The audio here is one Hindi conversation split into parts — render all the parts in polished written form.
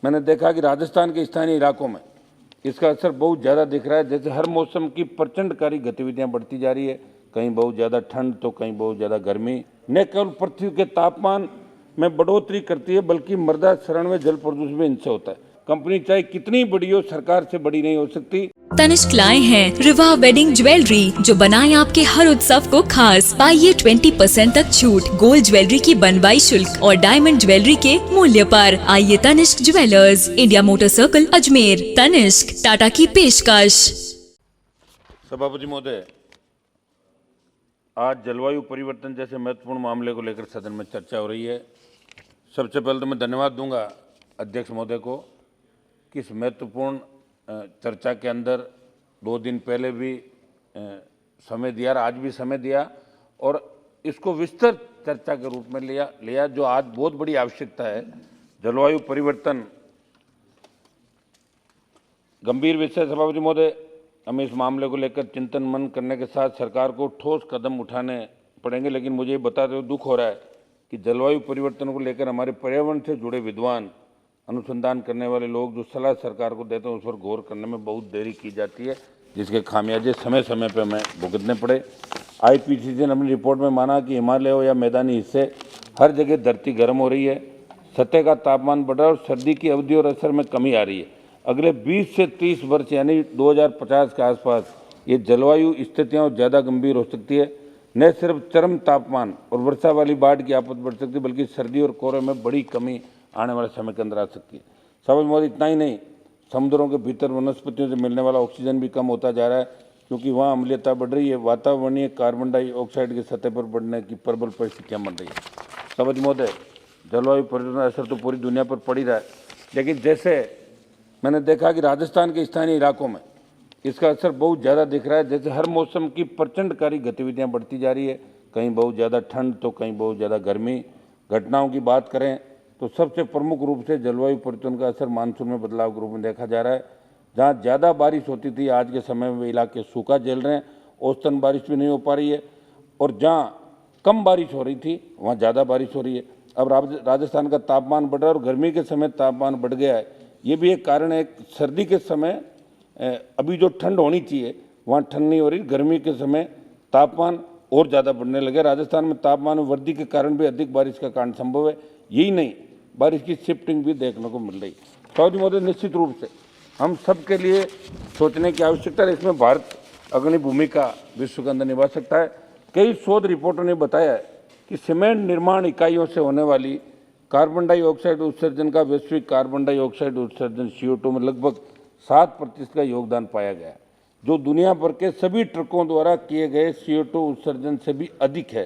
मैंने देखा कि राजस्थान के स्थानीय इलाकों में इसका असर बहुत ज़्यादा दिख रहा है। जैसे हर मौसम की प्रचंडकारी गतिविधियां बढ़ती जा रही है, कहीं बहुत ज़्यादा ठंड तो कहीं बहुत ज़्यादा गर्मी न केवल पृथ्वी के तापमान में बढ़ोतरी करती है बल्कि मृदा क्षरण में जल प्रदूषण भी इनसे होता है। कंपनी चाहे कितनी बड़ी हो, सरकार से बड़ी नहीं हो सकती। तनिष्क लाए हैं रिवा वेडिंग ज्वेलरी जो बनाए आपके हर उत्सव को खास। पाइए 20% तक छूट गोल्ड ज्वेलरी की बनवाई शुल्क और डायमंड ज्वेलरी के मूल्य पर। आइए Tanishq jewellers, India motor circle, Ajmer. Tanishq, Tata की पेशकश। सभापति महोदय, आज जलवायु परिवर्तन जैसे महत्वपूर्ण मामले को लेकर सदन में चर्चा हो रही है। सबसे पहले तो मैं धन्यवाद दूंगा अध्यक्ष महोदय को कि इस महत्वपूर्ण चर्चा के अंदर 2 दिन पहले भी समय दिया और आज भी समय दिया और इसको विस्तृत चर्चा के रूप में लिया जो आज बहुत बड़ी आवश्यकता है। जलवायु परिवर्तन गंभीर विषय। सभापति महोदय, हमें इस मामले को लेकर चिंतन मनन करने के साथ सरकार को ठोस कदम उठाने पड़ेंगे। लेकिन मुझे बताते हुए दुख हो रहा है कि जलवायु परिवर्तन को लेकर हमारे पर्यावरण से जुड़े विद्वान, अनुसंधान करने वाले लोग जो सलाह सरकार को देते हैं उस पर गौर करने में बहुत देरी की जाती है, जिसके खामियाजे समय समय पर हमें भुगतने पड़े। IPCC ने अपनी रिपोर्ट में माना कि हिमालय हो या मैदानी हिस्से हर जगह धरती गर्म हो रही है, सतह का तापमान बढ़ रहा है और सर्दी की अवधि और असर में कमी आ रही है। अगले 20 से 30 वर्ष यानी 2050 के आसपास ये जलवायु स्थितियाँ और ज़्यादा गंभीर हो सकती है। न सिर्फ चरम तापमान और वर्षा वाली बाढ़ की आफत बढ़ सकती है बल्कि सर्दी और कोहरे में बड़ी कमी आने वाले समय के अंदर आ सकती है। सभापति महोदय, इतना ही नहीं, समुद्रों के भीतर वनस्पतियों से मिलने वाला ऑक्सीजन भी कम होता जा रहा है क्योंकि वहाँ अम्लीयता बढ़ रही है। वातावरणीय कार्बन डाइऑक्साइड की सतह पर बढ़ने की प्रबल परिस्थितियाँ बन रही है। सभापति महोदय, जलवायु परिवर्तन का असर तो पूरी दुनिया पर पड़ ही रहा है, लेकिन जैसे मैंने देखा कि राजस्थान के स्थानीय इलाकों में इसका असर बहुत ज़्यादा दिख रहा है। जैसे हर मौसम की प्रचंडकारी गतिविधियाँ बढ़ती जा रही है, कहीं बहुत ज़्यादा ठंड तो कहीं बहुत ज़्यादा गर्मी। घटनाओं की बात करें तो सबसे प्रमुख रूप से जलवायु परिवर्तन का असर मानसून में बदलाव के रूप में देखा जा रहा है। जहाँ ज़्यादा बारिश होती थी आज के समय में इलाके सूखा झेल रहे हैं, औसतन बारिश भी नहीं हो पा रही है और जहाँ कम बारिश हो रही थी वहाँ ज़्यादा बारिश हो रही है। अब राजस्थान का तापमान बढ़ रहा है और गर्मी के समय तापमान बढ़ गया है। ये भी एक कारण है। सर्दी के समय अभी जो ठंड होनी चाहिए वहाँ ठंड नहीं हो रही, गर्मी के समय तापमान और ज़्यादा बढ़ने लगे। राजस्थान में तापमान में वृद्धि के कारण भी अधिक बारिश का कारण संभव है। यही नहीं, बारिश की शिफ्टिंग भी देखने को मिल रही है। सभापति महोदय, निश्चित रूप से हम सब के लिए सोचने की आवश्यकता है। इसमें भारत अग्रणी भूमिका विश्व के अंदर निभा सकता है। कई शोध रिपोर्टों ने बताया है कि सीमेंट निर्माण इकाइयों से होने वाली कार्बन डाइऑक्साइड उत्सर्जन का वैश्विक कार्बन डाइऑक्साइड उत्सर्जन CO2 में लगभग 7% का योगदान पाया गया है, जो दुनिया भर के सभी ट्रकों द्वारा किए गए CO2 उत्सर्जन से भी अधिक है।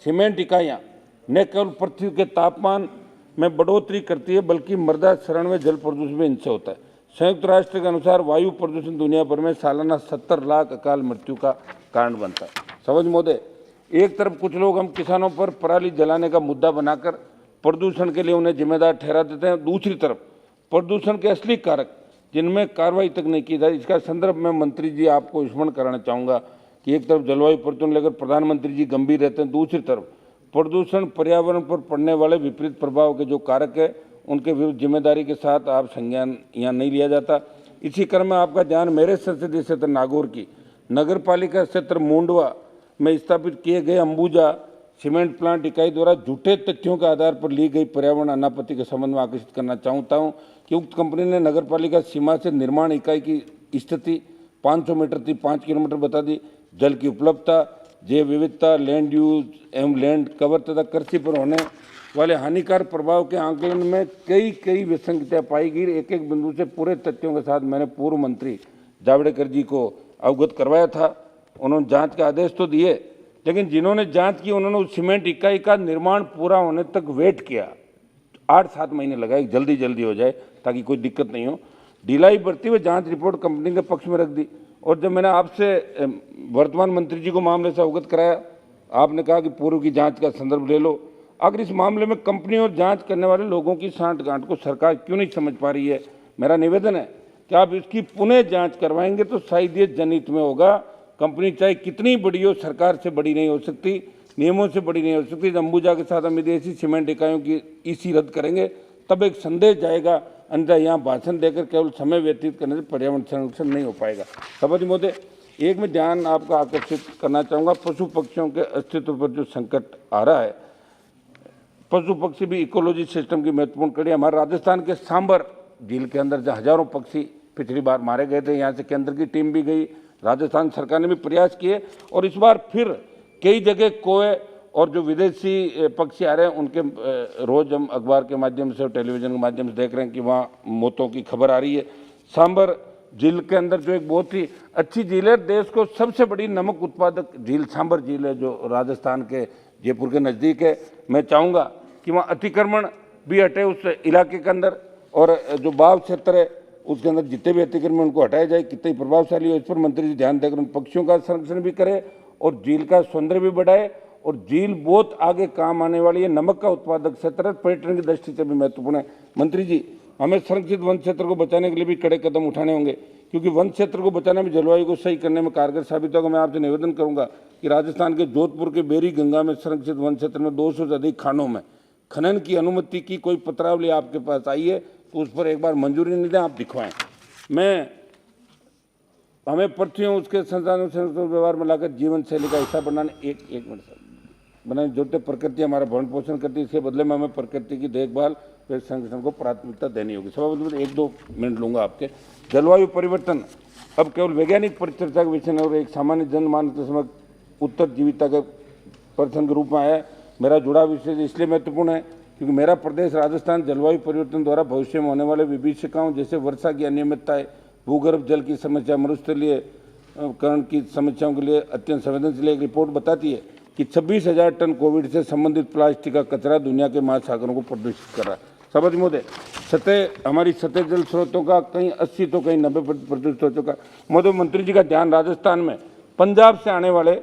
सीमेंट इकाइयाँ न केवल पृथ्वी के तापमान में बढ़ोतरी करती है बल्कि मृदा क्षरण में जल प्रदूषण भी इनसे होता है। संयुक्त राष्ट्र के अनुसार वायु प्रदूषण दुनिया भर में सालाना 70 लाख अकाल मृत्यु का कारण बनता है। सभापति महोदय, एक तरफ कुछ लोग हम किसानों पर पराली जलाने का मुद्दा बनाकर प्रदूषण के लिए उन्हें जिम्मेदार ठहरा देते हैं, दूसरी तरफ प्रदूषण के असली कारक जिनमें कार्रवाई तक नहीं की जाती। इसका संदर्भ में मंत्री जी आपको स्मरण कराना चाहूँगा कि एक तरफ जलवायु परिवर्तन लेकर प्रधानमंत्री जी गंभीर रहते हैं, दूसरी तरफ प्रदूषण पर्यावरण पर पड़ने वाले विपरीत प्रभाव के जो कारक है उनके विरुद्ध जिम्मेदारी के साथ आप संज्ञान यहाँ नहीं लिया जाता। इसी क्रम में आपका ध्यान मेरे संसदीय क्षेत्र नागौर की नगर पालिका क्षेत्र मुंडवा में स्थापित किए गए अंबुजा सीमेंट प्लांट इकाई द्वारा झूठे तथ्यों के आधार पर ली गई पर्यावरण अनापत्ति के संबंध में आकर्षित करना चाहता हूँ कि उक्त कंपनी ने नगर पालिका सीमा से निर्माण इकाई की स्थिति 500 मीटर थी 5 किलोमीटर बता दी। जल की उपलब्धता, जैव विविधता, लैंड यूज एवं लैंड कवर तथा कृषि पर होने वाले हानिकारक प्रभाव के आंकलन में कई विसंगतियाँ पाई गई। एक एक बिंदु से पूरे तथ्यों के साथ मैंने पूर्व मंत्री जावड़ेकर जी को अवगत करवाया था। उन्होंने जांच के आदेश तो दिए, लेकिन जिन्होंने जांच की उन्होंने उस सीमेंट इकाई का निर्माण पूरा होने तक वेट किया। 8-7 महीने लगाए, जल्दी हो जाए ताकि कोई दिक्कत नहीं हो। ढिलाई बढ़ती हुई जांच रिपोर्ट कंपनी के पक्ष में रख दी और जब मैंने आपसे वर्तमान मंत्री जी को मामले से अवगत कराया, आपने कहा कि पूर्व की जांच का संदर्भ ले लो। अगर इस मामले में कंपनी और जांच करने वाले लोगों की सांठगांठ को सरकार क्यों नहीं समझ पा रही है, मेरा निवेदन है कि आप इसकी पुनः जांच करवाएंगे तो शायद ये जनहित में होगा। कंपनी चाहे कितनी बड़ी हो, सरकार से बड़ी नहीं हो सकती, नियमों से बड़ी नहीं हो सकती। अंबुजा के साथ हम विदेशी सीमेंट इकाइयों की EC रद्द करेंगे तब एक संदेश जाएगा, अन्यथा यहाँ भाषण देकर केवल समय व्यतीत करने से पर्यावरण संरक्षण नहीं हो पाएगा। सभापति महोदय, एक मैं ध्यान आपका आकर्षित करना चाहूँगा, पशु पक्षियों के अस्तित्व पर जो संकट आ रहा है, पशु पक्षी भी इकोलॉजी सिस्टम की महत्वपूर्ण कड़ी। हमारे राजस्थान के सांबर झील के अंदर जहाँ हजारों पक्षी पिछली बार मारे गए थे, यहाँ से केंद्र की टीम भी गई, राजस्थान सरकार ने भी प्रयास किए, और इस बार फिर कई जगह कोए और जो विदेशी पक्षी आ रहे हैं उनके रोज हम अखबार के माध्यम से और टेलीविजन के माध्यम से देख रहे हैं कि वहाँ मौतों की खबर आ रही है। सांबर झील के अंदर जो एक बहुत ही अच्छी झील है, देश को सबसे बड़ी नमक उत्पादक झील सांबर झील है, जो राजस्थान के जयपुर के नज़दीक है। मैं चाहूँगा कि वहाँ अतिक्रमण भी हटे उस इलाके के अंदर, और जो बाव क्षेत्र है उसके अंदर जितने भी अतिक्रमण उनको हटाया जाए। कितने प्रभावशाली है इस पर मंत्री जी ध्यान देकर उन पक्षियों का संरक्षण भी करे और झील का सौंदर्य भी बढ़ाए। और झील बहुत आगे काम आने वाली है, नमक का उत्पादक क्षेत्र है, पर्यटन की दृष्टि से भी महत्वपूर्ण है। मंत्री जी, हमें संरक्षित वन क्षेत्र को बचाने के लिए भी कड़े कदम उठाने होंगे, क्योंकि वन क्षेत्र को बचाने में जलवायु को सही करने में कारगर साबित होगा। मैं आपसे निवेदन करूंगा कि राजस्थान के जोधपुर के बेरी गंगा में संरक्षित वन क्षेत्र में 200 से अधिक खानों में खनन की अनुमति की कोई पत्रावली आपके पास आई है तो उस पर एक बार मंजूरी नहीं दें, आप दिखवाएं। हमें पृथ्वी उसके संसाधनों से व्यवहार में लाकर जीवन शैली का हिस्सा बनाने एक मिनट बनाने जोते प्रकृति हमारा भरण पोषण करती है, इसके बदले में हमें प्रकृति की देखभाल व संरक्षण को प्राथमिकता देनी होगी। सभापति, 1-2 मिनट लूंगा आपके। जलवायु परिवर्तन अब केवल वैज्ञानिक परिचर्चा का विषय और एक सामान्य जनमानस के समक्ष उत्तर जीविता के प्रश्न के रूप में आया है। मेरा जुड़ाव विषय इसलिए महत्वपूर्ण है क्योंकि मेरा प्रदेश राजस्थान जलवायु परिवर्तन द्वारा भविष्य में होने वाले विभीषिकाओं जैसे वर्षा की अनियमितताएं, भूगर्भ जल की समस्या, मरुस्थलीयकरण की समस्याओं के लिए अत्यंत संवेदनशील। एक रिपोर्ट बताती है कि 26,000 टन कोविड से संबंधित प्लास्टिक का कचरा दुनिया के महासागरों को प्रदूषित कर रहा है। सभापति महोदय, हमारी सतह जल स्रोतों का कहीं 80 तो कहीं 90% प्रदूषित हो चुका। महोदय, मंत्री जी का ध्यान राजस्थान में पंजाब से आने वाले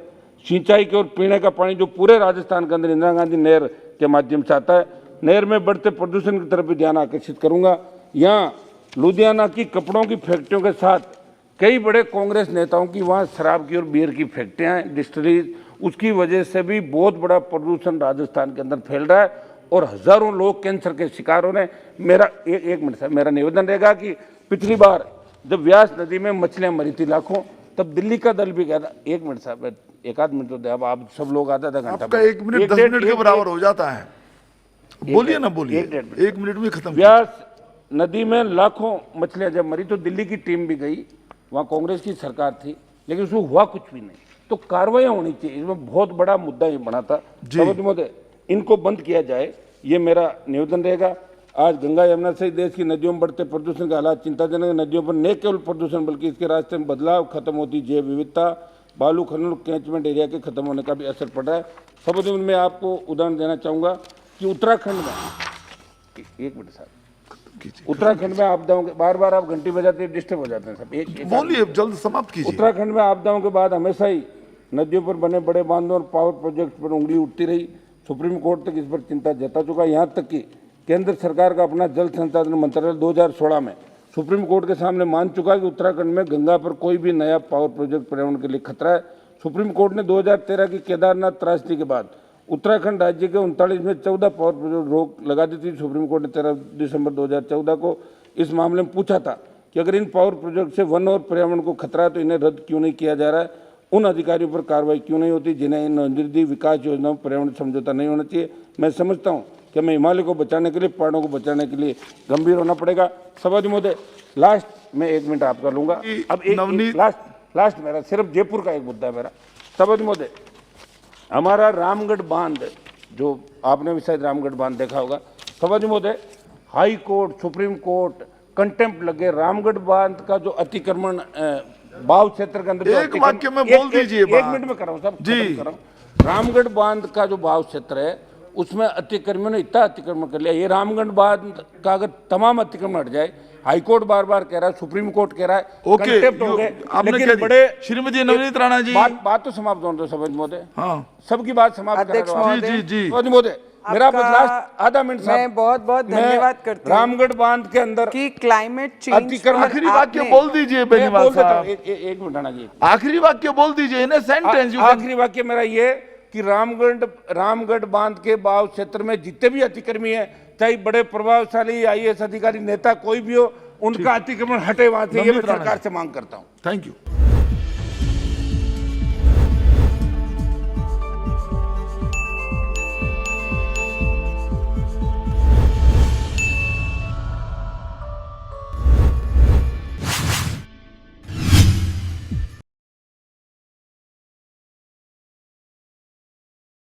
सिंचाई के और पीने का पानी जो पूरे राजस्थान के अंदर इंदिरा गांधी नहर के माध्यम से आता है, नहर में बढ़ते प्रदूषण की तरफ भी ध्यान आकर्षित करूंगा। यहाँ लुधियाना की कपड़ों की फैक्ट्रियों के साथ कई बड़े कांग्रेस नेताओं की वहाँ शराब की और बियर की फैक्ट्रियाँ हैं, डिस्टिलरीज, उसकी वजह से भी बहुत बड़ा प्रदूषण राजस्थान के अंदर फैल रहा है और हजारों लोग कैंसर के शिकार हो रहे हैं। मेरा एक मिनट साहब, मेरा निवेदन रहेगा कि पिछली बार जब व्यास नदी में मछलियां मरी थी लाखों, तब दिल्ली का दल भी गया था। 1 मिनट साहब, 1 आध मिनट तो दे, अब आप सब लोग आधा घंटा, आपका 1 मिनट 10 मिनट के बराबर हो जाता है। बोलिए ना, बोलिए, 1 मिनट में खत्म। व्यास नदी में लाखों मछलियां जब मरी तो दिल्ली की टीम भी गई, वहाँ कांग्रेस की सरकार थी, लेकिन उसमें हुआ कुछ भी नहीं। तो कार्रवाई होनी चाहिए, इसमें बहुत बड़ा मुद्दा ये बना था। सभापति महोदय, इनको बंद किया जाए, ये मेरा निवेदन रहेगा। आज गंगा यमुना सहित देश की नदियों में बढ़ते प्रदूषण का हालात चिंताजनक है। नदियों पर न केवल प्रदूषण बल्कि इसके रास्ते में बदलाव, खत्म होती जैव विविधता, बालू खनन, कैचमेंट एरिया के खत्म होने का भी असर पड़ रहा है। सभापति, मैं आपको उदाहरण देना चाहूँगा कि उत्तराखंड में 1 मिनट साहब, उत्तराखंड में आपदाओं के बार आप घंटी बजाते डिस्टर्ब हो जाते हैं सब। एक बोलिए, जल्द समाप्त कीजिए। उत्तराखंड में आपदाओं के बाद हमेशा ही नदियों पर बने बड़े बांधों और पावर प्रोजेक्ट पर उंगली उठती रही। सुप्रीम कोर्ट तक इस पर चिंता जता चुका। यहाँ तक कि केंद्र सरकार का अपना जल संसाधन मंत्रालय 2016 में सुप्रीम कोर्ट के सामने मान चुका कि उत्तराखंड में गंगा पर कोई भी नया पावर प्रोजेक्ट पर्यावरण के लिए खतरा है। सुप्रीम कोर्ट ने 2013 की केदारनाथ त्रासदी के बाद उत्तराखंड राज्य के 39 में 14 पावर प्रोजेक्ट रोक लगा दी थी। सुप्रीम कोर्ट ने 13 दिसंबर 2014 को इस मामले में पूछा था कि अगर इन पावर प्रोजेक्ट से वन और पर्यावरण को खतरा है तो इन्हें रद्द क्यों नहीं किया जा रहा है, उन अधिकारियों पर कार्रवाई क्यों नहीं होती जिन्हें इन निधि विकास योजनाओं में पर्यावरण समझौता नहीं होना चाहिए। मैं समझता हूँ कि हमें हिमालय को बचाने के लिए, पहाड़ों को बचाने के लिए गंभीर होना पड़ेगा। सभापति महोदय, लास्ट में 1 मिनट आपका लूंगा। अब एक लास्ट मेरा सिर्फ जयपुर का एक मुद्दा है मेरा। सभापति महोदय, हमारा रामगढ़ बांध, जो आपने भी शायद रामगढ़ बांध देखा होगा। सभापति महोदय, high court, supreme court contempt लगे रामगढ़ बांध का जो अतिक्रमण बाव क्षेत्र के अंदर, एक वाक्य में बोल दीजिए। 1 मिनट में कर रहा हूँ साहब, खत्म कर रहा हूँ। रामगढ़ बांध का जो बाव क्षेत्र है उसमें अतिक्रमण ने इतना अतिक्रमण कर लिया। ये रामगढ़ बांध का अगर तमाम अतिक्रमण हट जाए, हाईकोर्ट बार कह रहा है, सुप्रीम कोर्ट कह रहा है, कंटेम्प्ट हो गए। लेकिन बड़े श्रीमती नवनीत राणा जी, बात तो समाप्त होने दो सभापति महोदय। हाँ, सबकी बात समाप्त कर रहा हूं। जी सभापति महोदय, मेरा बस लास्ट आधा मिनट साहब, मैं बहुत धन्यवाद करती हूं रामगढ़ बांध के अंदर कि क्लाइमेट चेंज, आखिरी वाक्य बोल दीजिए बेनीवाल साहब। एक मिनट आना जी, आखिरी वाक्य बोल दीजिए, इन सेंटेंस। आखिरी वाक्य मेरा ये कि रामगढ़ बांध के बाव क्षेत्र में जितने भी अतिक्रमी है, चाहे बड़े प्रभावशाली IAS अधिकारी नेता कोई भी हो, उनका अतिक्रमण हटे वहां से, ये मैं सरकार से मांग करता हूँ। Thank you.